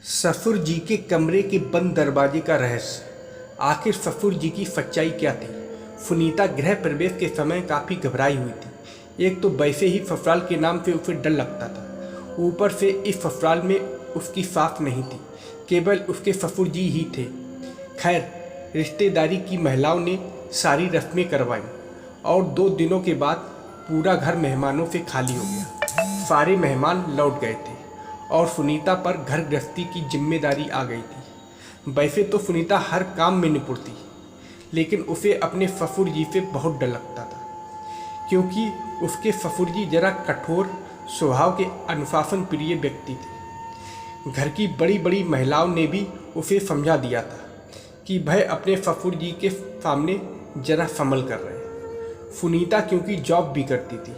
सफुर जी के कमरे के बंद दरवाजे का रहस्य। आखिर सफुर जी की सच्चाई क्या थी? सुनीता गृह प्रवेश के समय काफ़ी घबराई हुई थी। एक तो वैसे ही ससुराल के नाम से उसे डर लगता था, ऊपर से इस ससुराल में उसकी सास नहीं थी, केवल उसके ससुर जी ही थे। खैर, रिश्तेदारी की महिलाओं ने सारी रस्में करवाईं और 2 दिनों के बाद पूरा घर मेहमानों से खाली हो गया। सारे मेहमान लौट गए थे और सुनीता पर घर गृहस्थी की जिम्मेदारी आ गई थी। वैसे तो सुनीता हर काम में निपुण थी, लेकिन उसे अपने ससुर जी से बहुत डर लगता था, क्योंकि उसके ससुर जी जरा कठोर स्वभाव के अनुशासन प्रिय व्यक्ति थे। घर की बड़ी बड़ी महिलाओं ने भी उसे समझा दिया था कि वह अपने ससुर जी के सामने जरा संभल कर रहे। सुनीता क्योंकि जॉब भी करती थी,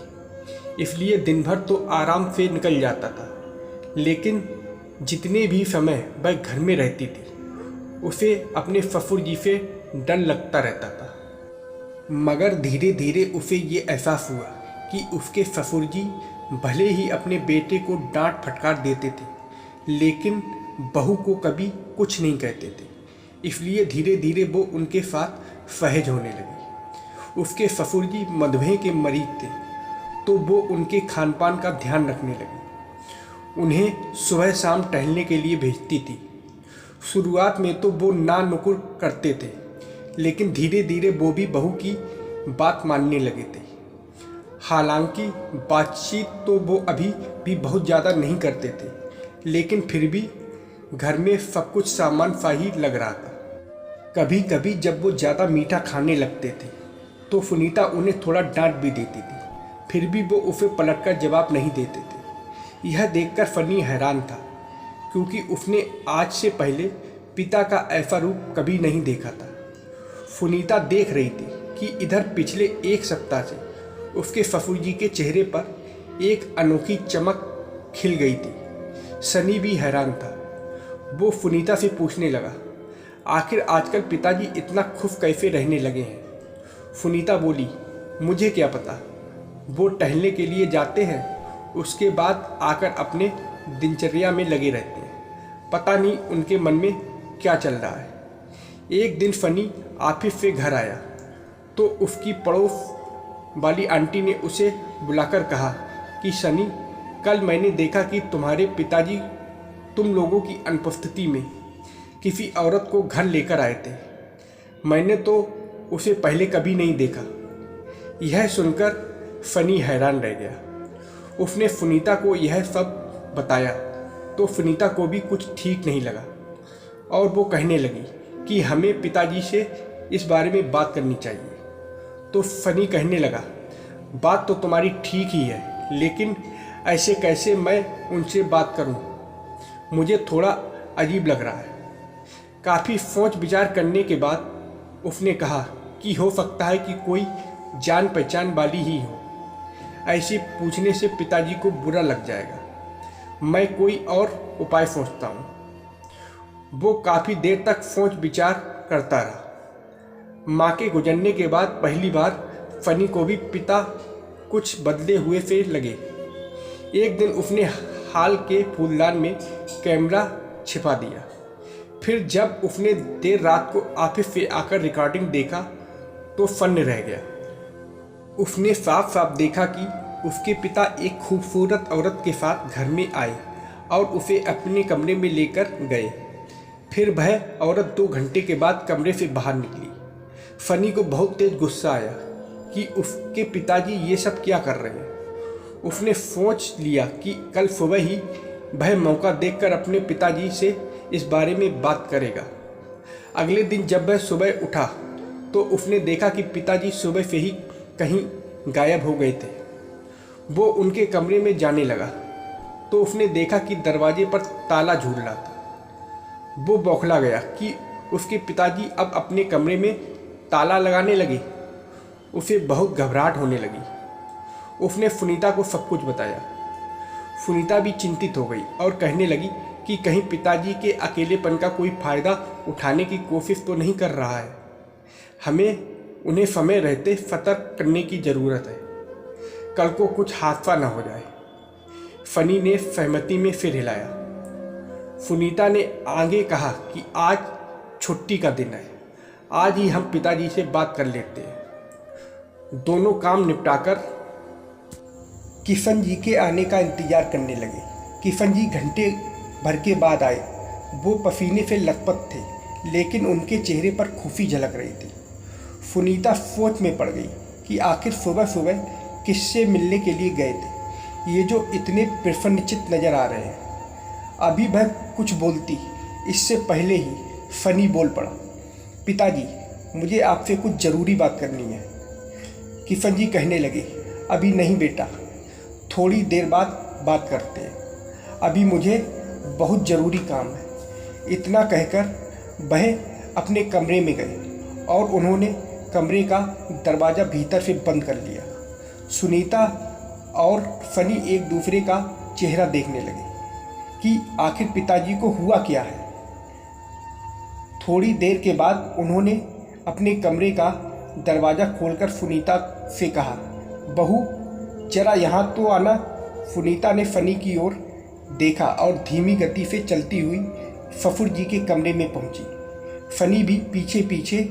इसलिए दिन भर तो आराम से निकल जाता था, लेकिन जितने भी समय वह घर में रहती थी उसे अपने ससुर जी से डर लगता रहता था। मगर धीरे धीरे उसे ये एहसास हुआ कि उसके ससुर जी भले ही अपने बेटे को डांट फटकार देते थे, लेकिन बहू को कभी कुछ नहीं कहते थे। इसलिए धीरे धीरे वो उनके साथ सहज होने लगी। उसके ससुर जी मधुमेह के मरीज थे, तो वो उनके खान पान का ध्यान रखने लगी। उन्हें सुबह शाम टहलने के लिए भेजती थी। शुरुआत में तो वो ना नुकुर करते थे, लेकिन धीरे धीरे वो भी बहू की बात मानने लगे थे। हालांकि बातचीत तो वो अभी भी बहुत ज़्यादा नहीं करते थे, लेकिन फिर भी घर में सब कुछ सामान सा ही लग रहा था। कभी कभी जब वो ज़्यादा मीठा खाने लगते थे तो सुनीता उन्हें थोड़ा डांट भी देती थी, फिर भी वो उसे पलटकर जवाब नहीं देते थे। यह देखकर फनी हैरान था, क्योंकि उसने आज से पहले पिता का ऐसा रूप कभी नहीं देखा था। सुनीता देख रही थी कि इधर पिछले 1 सप्ताह से उसके ससुर जी के चेहरे पर एक अनोखी चमक खिल गई थी। सनी भी हैरान था। वो सुनीता से पूछने लगा, आखिर आजकल पिताजी इतना खुश कैसे रहने लगे हैं? सुनीता बोली, मुझे क्या पता, वो टहलने के लिए जाते हैं, उसके बाद आकर अपने दिनचर्या में लगे रहते हैं। पता नहीं उनके मन में क्या चल रहा है। एक दिन फनी ऑफिस से घर आया तो उसकी पड़ोस वाली आंटी ने उसे बुलाकर कहा कि सनी, कल मैंने देखा कि तुम्हारे पिताजी तुम लोगों की अनुपस्थिति में किसी औरत को घर लेकर आए थे। मैंने तो उसे पहले कभी नहीं देखा। यह सुनकर फनी हैरान रह गया। उसने सुनीता को यह सब बताया तो सुनीता को भी कुछ ठीक नहीं लगा और वो कहने लगी कि हमें पिताजी से इस बारे में बात करनी चाहिए। तो फनी कहने लगा, बात तो तुम्हारी ठीक ही है, लेकिन ऐसे कैसे मैं उनसे बात करूं? मुझे थोड़ा अजीब लग रहा है। काफ़ी सोच विचार करने के बाद उसने कहा कि हो सकता है कि कोई जान पहचान वाली ही हो। ऐसे पूछने से पिताजी को बुरा लग जाएगा। मैं कोई और उपाय सोचता हूँ। वो काफ़ी देर तक सोच विचार करता रहा। माँ के गुजरने के बाद पहली बार फनी को भी पिता कुछ बदले हुए से लगे। एक दिन उसने हाल के फूलदान में कैमरा छिपा दिया। फिर जब उसने देर रात को ऑफिस से आकर रिकॉर्डिंग देखा तो फन्न रह गया। उसने साफ साफ देखा कि उसके पिता एक खूबसूरत औरत के साथ घर में आए और उसे अपने कमरे में लेकर गए। फिर वह औरत 2 घंटे के बाद कमरे से बाहर निकली। फनी को बहुत तेज गुस्सा आया कि उसके पिताजी ये सब क्या कर रहे हैं। उसने सोच लिया कि कल सुबह ही वह मौका देखकर अपने पिताजी से इस बारे में बात करेगा। अगले दिन जब वह सुबह उठा तो उसने देखा कि पिताजी सुबह से ही कहीं गायब हो गए थे। वो उनके कमरे में जाने लगा तो उसने देखा कि दरवाजे पर ताला झूल रहा था। वो बौखला गया कि उसके पिताजी अब अपने कमरे में ताला लगाने लगे। उसे बहुत घबराहट होने लगी। उसने सुनीता को सब कुछ बताया। सुनीता भी चिंतित हो गई और कहने लगी कि कहीं पिताजी के अकेलेपन का कोई फ़ायदा उठाने की कोशिश तो नहीं कर रहा है। हमें उन्हें समय रहते सतर्क करने की ज़रूरत है, कल को कुछ हादसा न हो जाए। फनी ने सहमति में सिर हिलाया। सुनीता ने आगे कहा कि आज छुट्टी का दिन है, आज ही हम पिताजी से बात कर लेते हैं। दोनों काम निपटाकर किशन जी के आने का इंतज़ार करने लगे। किशन जी घंटे भर के बाद आए। वो पसीने से लथपथ थे, लेकिन उनके चेहरे पर खुशी झलक रही थी। सुनीता सोच में पड़ गई कि आखिर सुबह सुबह किससे मिलने के लिए गए थे, ये जो इतने प्रसन्नचित्त नजर आ रहे हैं। अभी वह कुछ बोलती, इससे पहले ही फनी बोल पड़ा, पिताजी मुझे आपसे कुछ ज़रूरी बात करनी है। किशन जी कहने लगे, अभी नहीं बेटा, थोड़ी देर बाद बात करते हैं, अभी मुझे बहुत ज़रूरी काम है। इतना कहकर वह अपने कमरे में गए और उन्होंने कमरे का दरवाज़ा भीतर से बंद कर लिया। सुनीता और फनी एक दूसरे का चेहरा देखने लगे कि आखिर पिताजी को हुआ क्या है। थोड़ी देर के बाद उन्होंने अपने कमरे का दरवाज़ा खोलकर सुनीता से कहा, बहू जरा यहाँ तो आना। सुनीता ने फनी की ओर देखा और धीमी गति से चलती हुई ससुर जी के कमरे में पहुंची। फनी भी पीछे पीछे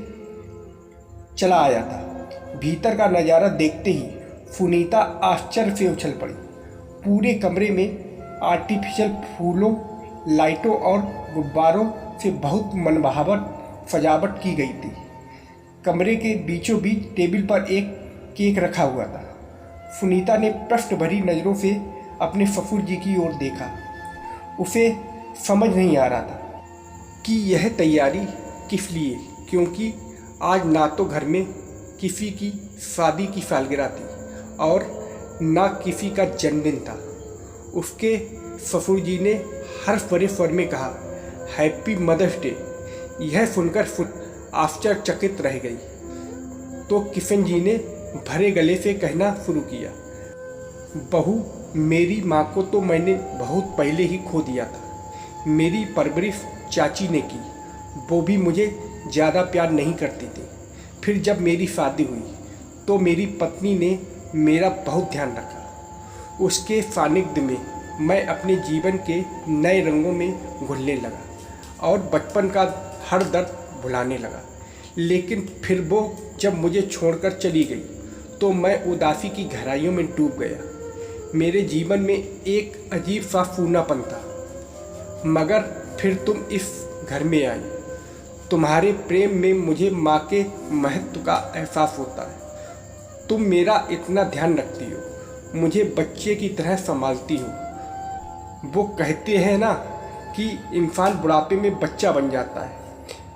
चला आया था। भीतर का नज़ारा देखते ही सुनीता आश्चर्य से उछल पड़ी। पूरे कमरे में आर्टिफिशियल फूलों, लाइटों और गुब्बारों से बहुत मनभावक सजावट की गई थी। कमरे के बीचों बीच टेबल पर एक केक रखा हुआ था। सुनीता ने प्रश्न भरी नज़रों से अपने ससुर जी की ओर देखा। उसे समझ नहीं आ रहा था कि यह तैयारी किस लिए, क्योंकि आज ना तो घर में किसी की शादी की सालगिरह थी और ना किसी का जन्मदिन था। उसके ससुर जी ने हर्ष भरे स्वर में कहा, हैप्पी मदर्स डे। यह सुनकर आश्चर्यचकित रह गई तो किशन जी ने भरे गले से कहना शुरू किया, बहू मेरी माँ को तो मैंने बहुत पहले ही खो दिया था। मेरी परवरिश चाची ने की, वो भी मुझे ज़्यादा प्यार नहीं करती थी। फिर जब मेरी शादी हुई तो मेरी पत्नी ने मेरा बहुत ध्यान रखा। उसके सानिध्य में मैं अपने जीवन के नए रंगों में घुलने लगा और बचपन का हर दर्द भुलाने लगा। लेकिन फिर वो जब मुझे छोड़कर चली गई तो मैं उदासी की गहराइयों में डूब गया। मेरे जीवन में एक अजीब सा सूनापन था। मगर फिर तुम इस घर में आई। तुम्हारे प्रेम में मुझे माँ के महत्व का एहसास होता है। तुम मेरा इतना ध्यान रखती हो, मुझे बच्चे की तरह संभालती हो। वो कहते हैं ना कि इंसान बुढ़ापे में बच्चा बन जाता है।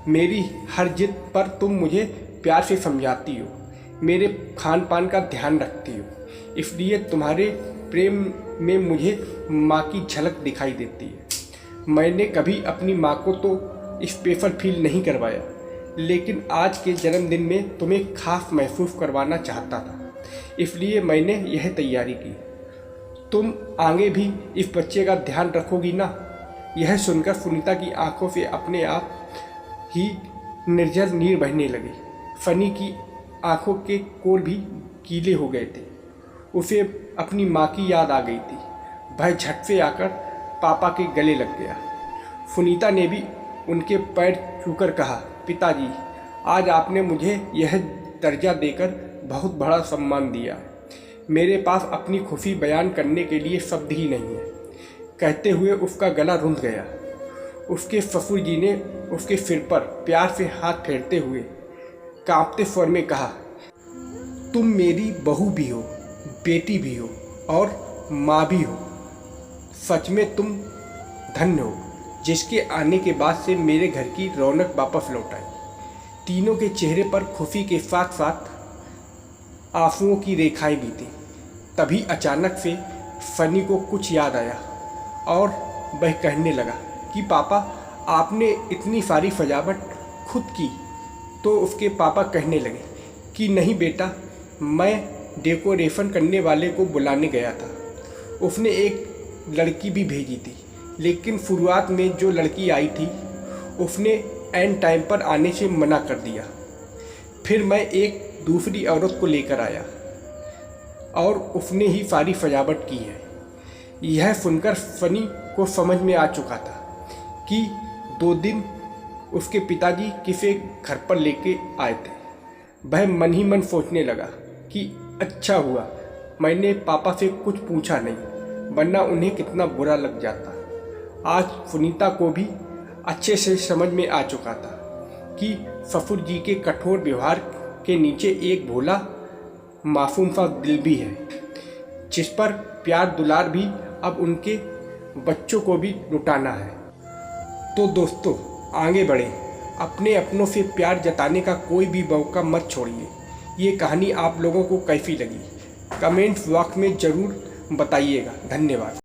मेरी हर जिद पर तुम मुझे प्यार से समझाती हो, मेरे खान पान का ध्यान रखती हो। इसलिए तुम्हारे प्रेम में मुझे माँ की झलक दिखाई देती है। मैंने कभी अपनी माँ को तो स्पेशल फील नहीं करवाया, लेकिन आज के जन्मदिन में तुम्हें खास महसूस करवाना चाहता था, इसलिए मैंने यह तैयारी की। तुम आगे भी इस बच्चे का ध्यान रखोगी ना? यह सुनकर सुनीता की आंखों से अपने आप ही निर्जल नीर बहने लगे। फनी की आंखों के कोर भी गीले हो गए थे। उसे अपनी माँ की याद आ गई थी। वह झट से आकर पापा के गले लग गया। सुनीता ने भी उनके पैर छूकर कहा, पिताजी आज आपने मुझे यह दर्जा देकर बहुत बड़ा सम्मान दिया। मेरे पास अपनी खुशी बयान करने के लिए शब्द ही नहीं है। कहते हुए उसका गला रुंध गया। उसके ससुर जी ने उसके सिर पर प्यार से हाथ फेरते हुए कांपते स्वर में कहा, तुम मेरी बहू भी हो, बेटी भी हो और माँ भी हो। सच में तुम धन्य हो, जिसके आने के बाद से मेरे घर की रौनक वापस लौट आई। तीनों के चेहरे पर खुशी के साथ साथ आंसुओं की रेखाएं भी थीं। तभी अचानक से फनी को कुछ याद आया और वह कहने लगा कि पापा आपने इतनी सारी सजावट खुद की। तो उसके पापा कहने लगे कि नहीं बेटा, मैं डेकोरेशन करने वाले को बुलाने गया था। उसने एक लड़की भी भेजी थी, लेकिन शुरुआत में जो लड़की आई थी उसने एंड टाइम पर आने से मना कर दिया। फिर मैं एक दूसरी औरत को लेकर आया और उसने ही सारी सजावट की है। यह सुनकर फनी को समझ में आ चुका था कि 2 दिन उसके पिताजी किसे घर पर लेके आए थे। वह मन ही मन सोचने लगा कि अच्छा हुआ मैंने पापा से कुछ पूछा नहीं, वरना उन्हें कितना बुरा लग जाता। आज सुनीता को भी अच्छे से समझ में आ चुका था कि ससुर जी के कठोर व्यवहार के नीचे एक भोला मासूम सा दिल भी है, जिस पर प्यार दुलार भी अब उनके बच्चों को भी लुटाना है। तो दोस्तों आगे बढ़ें, अपने अपनों से प्यार जताने का कोई भी मौका मत छोड़िए। ये कहानी आप लोगों को कैसी लगी कमेंट बॉक्स में ज़रूर बताइएगा। धन्यवाद।